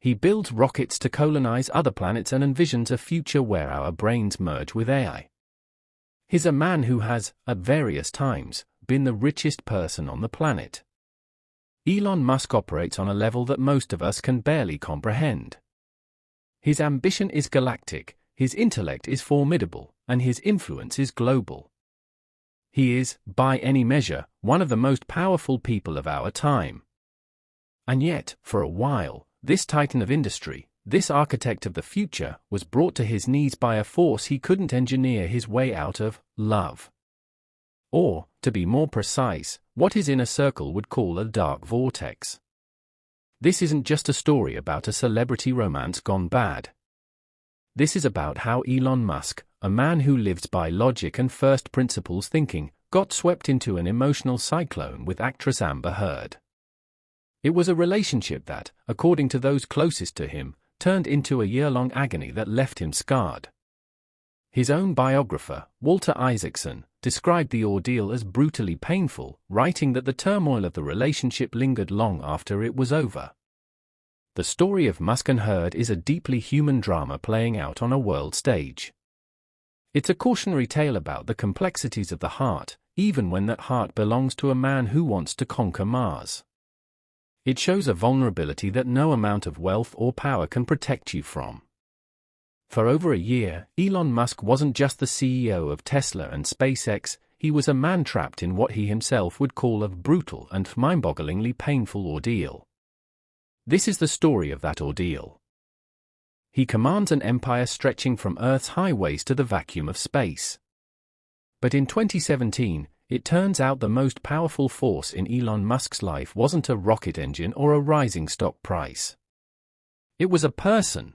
He builds rockets to colonize other planets and envisions a future where our brains merge with AI. He's a man who has, at various times, been the richest person on the planet. Elon Musk operates on a level that most of us can barely comprehend. His ambition is galactic, his intellect is formidable, and his influence is global. He is, by any measure, one of the most powerful people of our time. And yet, for a while, this titan of industry, this architect of the future, was brought to his knees by a force he couldn't engineer his way out of: love. Or, to be more precise, what his inner circle would call a dark vortex. This isn't just a story about a celebrity romance gone bad. This is about how Elon Musk, a man who lives by logic and first principles thinking, got swept into an emotional cyclone with actress Amber Heard. It was a relationship that, according to those closest to him, turned into a year-long agony that left him scarred. His own biographer, Walter Isaacson, described the ordeal as brutally painful, writing that the turmoil of the relationship lingered long after it was over. The story of Musk and Heard is a deeply human drama playing out on a world stage. It's a cautionary tale about the complexities of the heart, even when that heart belongs to a man who wants to conquer Mars. It shows a vulnerability that no amount of wealth or power can protect you from. For over a year, Elon Musk wasn't just the CEO of Tesla and SpaceX, he was a man trapped in what he himself would call a brutal and mind-bogglingly painful ordeal. This is the story of that ordeal. He commands an empire stretching from Earth's highways to the vacuum of space. But in 2017, it turns out the most powerful force in Elon Musk's life wasn't a rocket engine or a rising stock price. It was a person.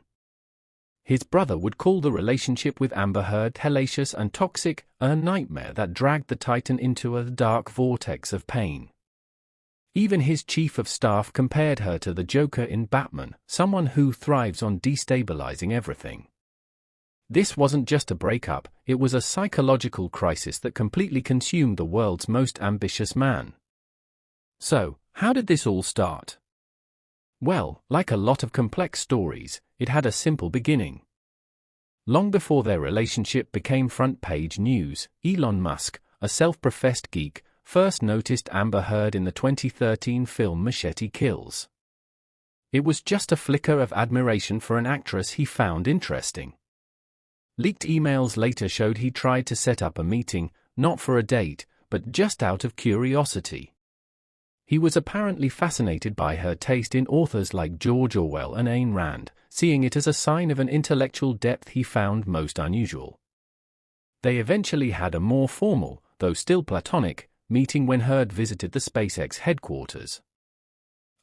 His brother would call the relationship with Amber Heard hellacious and toxic, a nightmare that dragged the Titan into a dark vortex of pain. Even his chief of staff compared her to the Joker in Batman, someone who thrives on destabilizing everything. This wasn't just a breakup, it was a psychological crisis that completely consumed the world's most ambitious man. So, how did this all start? Well, like a lot of complex stories, it had a simple beginning. Long before their relationship became front-page news, Elon Musk, a self-professed geek, first noticed Amber Heard in the 2013 film Machete Kills. It was just a flicker of admiration for an actress he found interesting. Leaked emails later showed he tried to set up a meeting, not for a date, but just out of curiosity. He was apparently fascinated by her taste in authors like George Orwell and Ayn Rand, seeing it as a sign of an intellectual depth he found most unusual. They eventually had a more formal, though still platonic, meeting when Heard visited the SpaceX headquarters.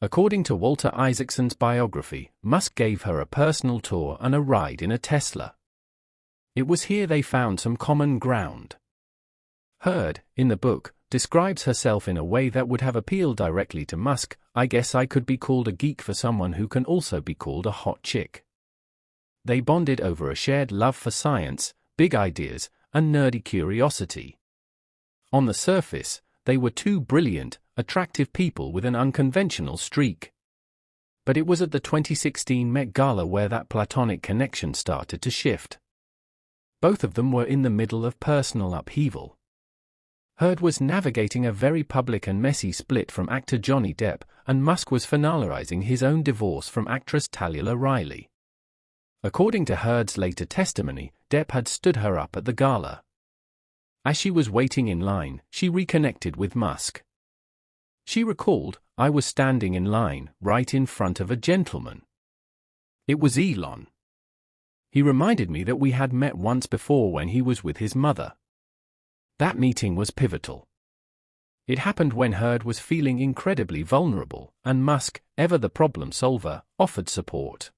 According to Walter Isaacson's biography, Musk gave her a personal tour and a ride in a Tesla. It was here they found some common ground. Heard, in the book, describes herself in a way that would have appealed directly to Musk. I guess I could be called a geek for someone who can also be called a hot chick. They bonded over a shared love for science, big ideas, and nerdy curiosity. On the surface, they were two brilliant, attractive people with an unconventional streak. But it was at the 2016 Met Gala where that platonic connection started to shift. Both of them were in the middle of personal upheaval. Heard was navigating a very public and messy split from actor Johnny Depp, and Musk was finalizing his own divorce from actress Talia Riley. According to Heard's later testimony, Depp had stood her up at the gala. As she was waiting in line, she reconnected with Musk. She recalled, "I was standing in line, right in front of a gentleman. It was Elon. He reminded me that we had met once before when he was with his mother. That meeting was pivotal. It happened when Heard was feeling incredibly vulnerable, and Musk, ever the problem solver, offered support."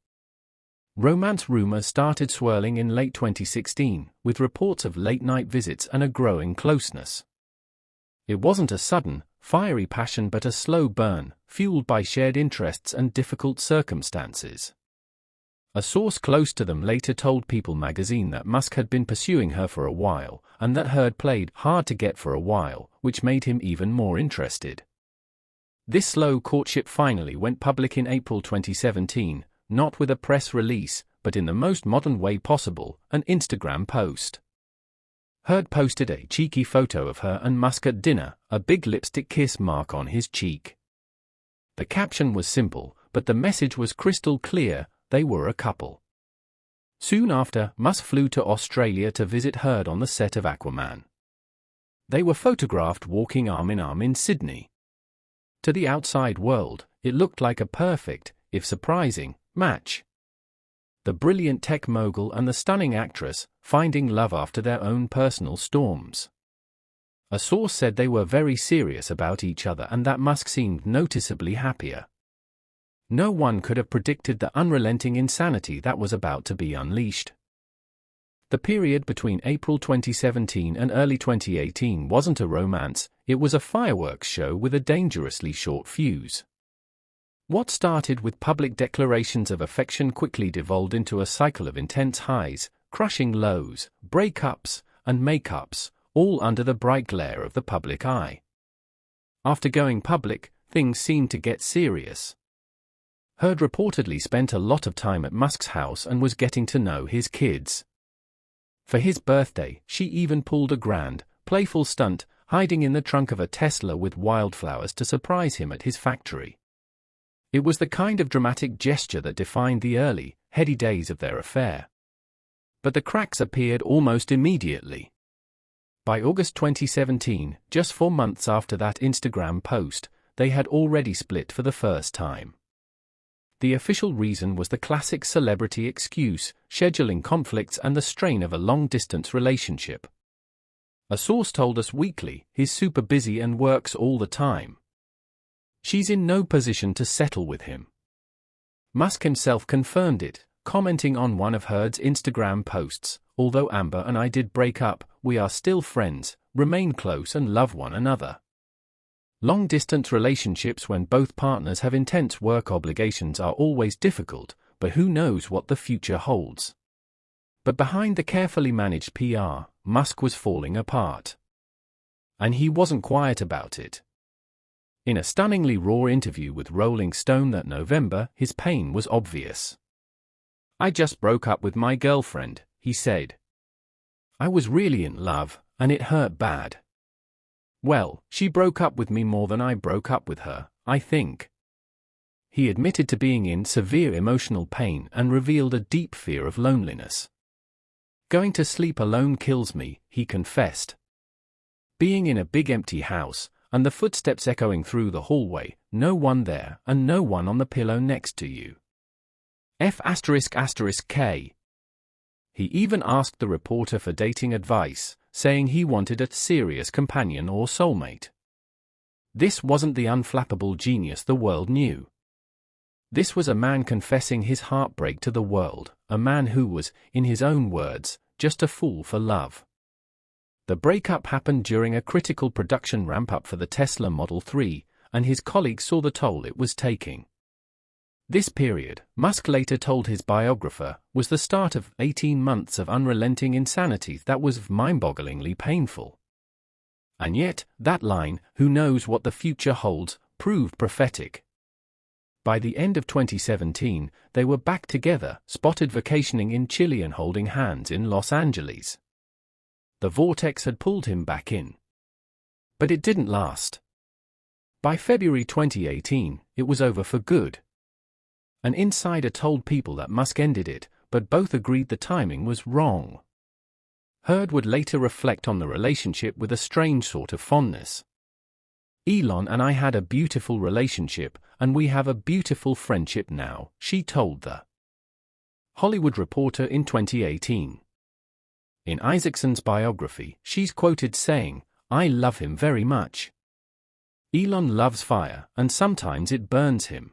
Romance rumors started swirling in late 2016, with reports of late-night visits and a growing closeness. It wasn't a sudden, fiery passion but a slow burn, fueled by shared interests and difficult circumstances. A source close to them later told People magazine that Musk had been pursuing her for a while, and that Heard played hard to get for a while, which made him even more interested. This slow courtship finally went public in April 2017, not with a press release, but in the most modern way possible, an Instagram post. Heard posted a cheeky photo of her and Musk at dinner, a big lipstick kiss mark on his cheek. The caption was simple, but the message was crystal clear: they were a couple. Soon after, Musk flew to Australia to visit Heard on the set of Aquaman. They were photographed walking arm in arm in Sydney. To the outside world, it looked like a perfect, if surprising, match. The brilliant tech mogul and the stunning actress, finding love after their own personal storms. A source said they were very serious about each other and that Musk seemed noticeably happier. No one could have predicted the unrelenting insanity that was about to be unleashed. The period between April 2017 and early 2018 wasn't a romance, it was a fireworks show with a dangerously short fuse. What started with public declarations of affection quickly devolved into a cycle of intense highs, crushing lows, breakups, and makeups, all under the bright glare of the public eye. After going public, things seemed to get serious. Heard reportedly spent a lot of time at Musk's house and was getting to know his kids. For his birthday, she even pulled a grand, playful stunt, hiding in the trunk of a Tesla with wildflowers to surprise him at his factory. It was the kind of dramatic gesture that defined the early, heady days of their affair. But the cracks appeared almost immediately. By August 2017, just 4 months after that Instagram post, they had already split for the first time. The official reason was the classic celebrity excuse: scheduling conflicts and the strain of a long-distance relationship. A source told Us Weekly, "He's super busy and works all the time. She's in no position to settle with him." Musk himself confirmed it, commenting on one of Heard's Instagram posts, "Although Amber and I did break up, we are still friends, remain close and love one another." Long-distance relationships when both partners have intense work obligations are always difficult, but who knows what the future holds. But behind the carefully managed PR, Musk was falling apart. And he wasn't quiet about it. In a stunningly raw interview with Rolling Stone that November, his pain was obvious. "I just broke up with my girlfriend," he said. "I was really in love, and it hurt bad. Well, she broke up with me more than I broke up with her, I think." He admitted to being in severe emotional pain and revealed a deep fear of loneliness. "Going to sleep alone kills me," he confessed. "Being in a big empty house, and the footsteps echoing through the hallway, no one there, and no one on the pillow next to you. F***K. He even asked the reporter for dating advice, saying he wanted a serious companion or soulmate. This wasn't the unflappable genius the world knew. This was a man confessing his heartbreak to the world, a man who was, in his own words, just a fool for love. The breakup happened during a critical production ramp-up for the Tesla Model 3, and his colleagues saw the toll it was taking. This period, Musk later told his biographer, was the start of 18 months of unrelenting insanity that was mind-bogglingly painful. And yet, that line, "Who knows what the future holds," proved prophetic. By the end of 2017, they were back together, spotted vacationing in Chile and holding hands in Los Angeles. The vortex had pulled him back in. But it didn't last. By February 2018, it was over for good. An insider told People that Musk ended it, but both agreed the timing was wrong. Heard would later reflect on the relationship with a strange sort of fondness. "Elon and I had a beautiful relationship, and we have a beautiful friendship now," she told The Hollywood Reporter in 2018. In Isaacson's biography, she's quoted saying, "I love him very much. Elon loves fire, and sometimes it burns him."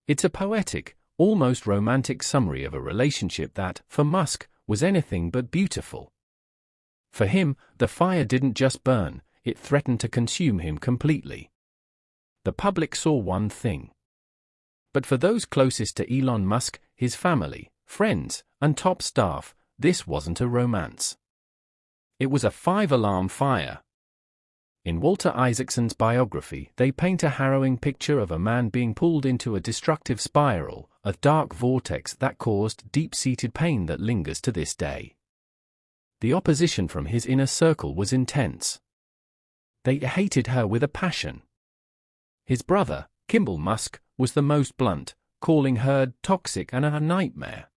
It's a poetic, almost romantic summary of a relationship that, for Musk, was anything but beautiful. For him, the fire didn't just burn, it threatened to consume him completely. The public saw one thing. But for those closest to Elon Musk, his family, friends, and top staff, this wasn't a romance. It was a 5-alarm fire. In Walter Isaacson's biography, they paint a harrowing picture of a man being pulled into a destructive spiral, a dark vortex that caused deep-seated pain that lingers to this day. The opposition from his inner circle was intense. They hated her with a passion. His brother, Kimball Musk, was the most blunt, calling Heard toxic and a nightmare.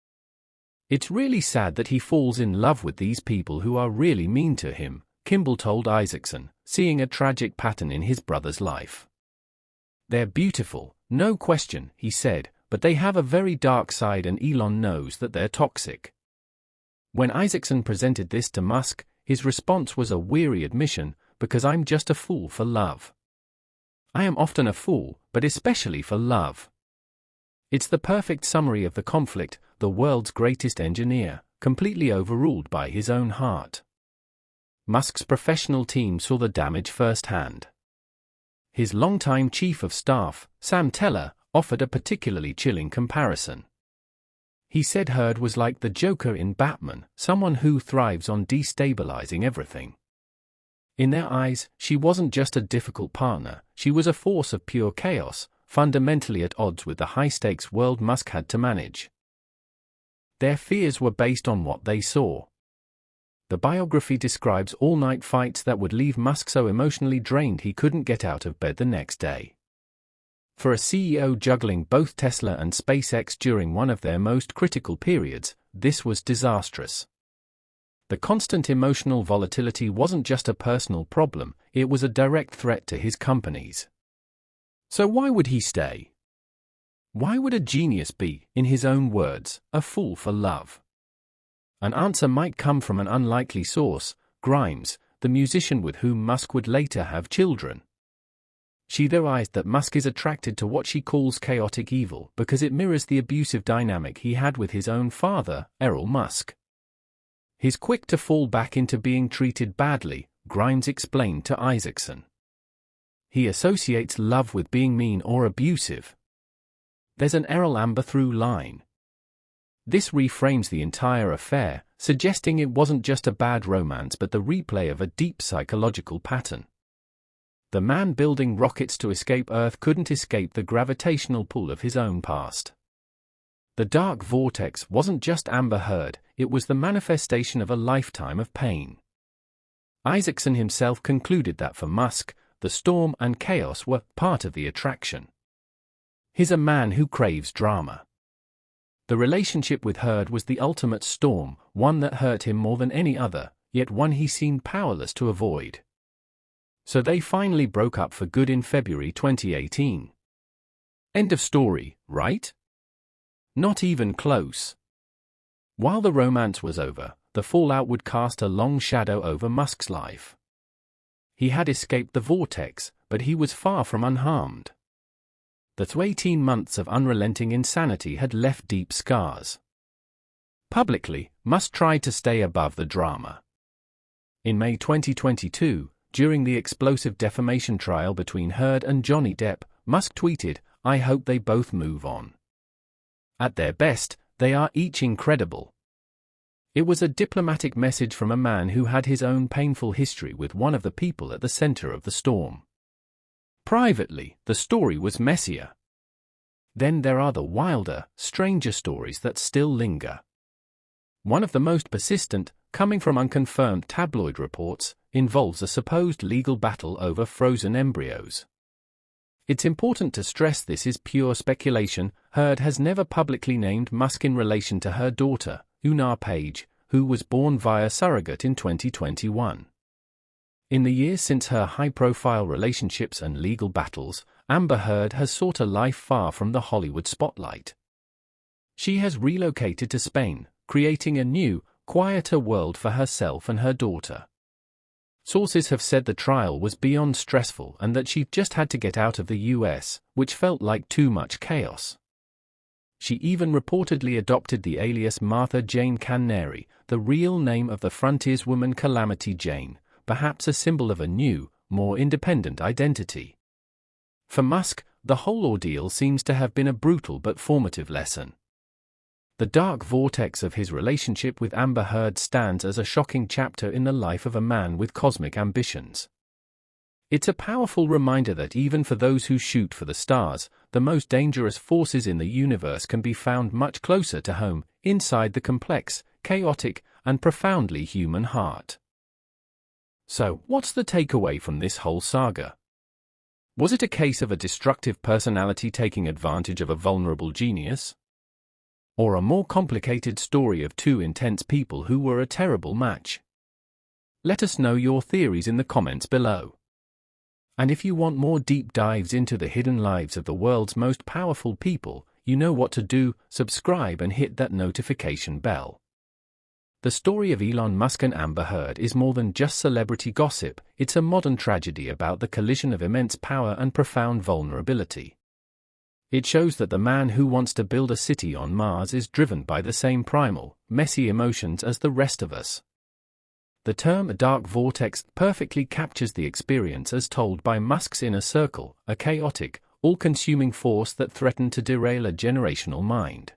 It's really sad that he falls in love with these people who are really mean to him, Kimball told Isaacson, seeing a tragic pattern in his brother's life. They're beautiful, no question, he said, but they have a very dark side and Elon knows that they're toxic. When Isaacson presented this to Musk, his response was a weary admission, because I'm just a fool for love. I am often a fool, but especially for love. It's the perfect summary of the conflict, the world's greatest engineer, completely overruled by his own heart. Musk's professional team saw the damage firsthand. His longtime chief of staff, Sam Teller, offered a particularly chilling comparison. He said Heard was like the Joker in Batman, someone who thrives on destabilizing everything. In their eyes, she wasn't just a difficult partner, she was a force of pure chaos, fundamentally at odds with the high-stakes world Musk had to manage. Their fears were based on what they saw. The biography describes all-night fights that would leave Musk so emotionally drained he couldn't get out of bed the next day. For a CEO juggling both Tesla and SpaceX during one of their most critical periods, this was disastrous. The constant emotional volatility wasn't just a personal problem, it was a direct threat to his companies. So why would he stay? Why would a genius be, in his own words, a fool for love? An answer might come from an unlikely source, Grimes, the musician with whom Musk would later have children. She theorized that Musk is attracted to what she calls chaotic evil because it mirrors the abusive dynamic he had with his own father, Elon Musk. He's quick to fall back into being treated badly, Grimes explained to Isaacson. He associates love with being mean or abusive. There's an Errol Amber through line. This reframes the entire affair, suggesting it wasn't just a bad romance but the replay of a deep psychological pattern. The man building rockets to escape Earth couldn't escape the gravitational pull of his own past. The dark vortex wasn't just Amber Heard, it was the manifestation of a lifetime of pain. Isaacson himself concluded that for Musk, the storm and chaos were part of the attraction. He's a man who craves drama. The relationship with Heard was the ultimate storm, one that hurt him more than any other, yet one he seemed powerless to avoid. So they finally broke up for good in February 2018. End of story, right? Not even close. While the romance was over, the fallout would cast a long shadow over Musk's life. He had escaped the vortex, but he was far from unharmed. The 18 months of unrelenting insanity had left deep scars. Publicly, Musk tried to stay above the drama. In May 2022, during the explosive defamation trial between Heard and Johnny Depp, Musk tweeted, "I hope they both move on. At their best, they are each incredible." It was a diplomatic message from a man who had his own painful history with one of the people at the center of the storm. Privately, the story was messier. Then there are the wilder, stranger stories that still linger. One of the most persistent, coming from unconfirmed tabloid reports, involves a supposed legal battle over frozen embryos. It's important to stress this is pure speculation. Heard has never publicly named Musk in relation to her daughter, Unar Page, who was born via surrogate in 2021. In the years since her high-profile relationships and legal battles, Amber Heard has sought a life far from the Hollywood spotlight. She has relocated to Spain, creating a new, quieter world for herself and her daughter. Sources have said the trial was beyond stressful and that she just had to get out of the US, which felt like too much chaos. She even reportedly adopted the alias Martha Jane Canary, the real name of the frontierswoman Calamity Jane, perhaps a symbol of a new, more independent identity. For Musk, the whole ordeal seems to have been a brutal but formative lesson. The dark vortex of his relationship with Amber Heard stands as a shocking chapter in the life of a man with cosmic ambitions. It's a powerful reminder that even for those who shoot for the stars, the most dangerous forces in the universe can be found much closer to home, inside the complex, chaotic, and profoundly human heart. So, what's the takeaway from this whole saga? Was it a case of a destructive personality taking advantage of a vulnerable genius? Or a more complicated story of two intense people who were a terrible match? Let us know your theories in the comments below. And if you want more deep dives into the hidden lives of the world's most powerful people, you know what to do: subscribe and hit that notification bell. The story of Elon Musk and Amber Heard is more than just celebrity gossip, it's a modern tragedy about the collision of immense power and profound vulnerability. It shows that the man who wants to build a city on Mars is driven by the same primal, messy emotions as the rest of us. The term dark vortex perfectly captures the experience as told by Musk's inner circle, a chaotic, all-consuming force that threatened to derail a generational mind.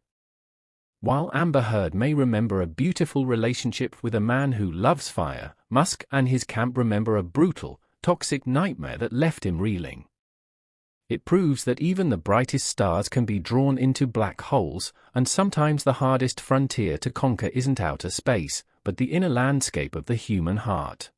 While Amber Heard may remember a beautiful relationship with a man who loves fire, Musk and his camp remember a brutal, toxic nightmare that left him reeling. It proves that even the brightest stars can be drawn into black holes, and sometimes the hardest frontier to conquer isn't outer space, but the inner landscape of the human heart.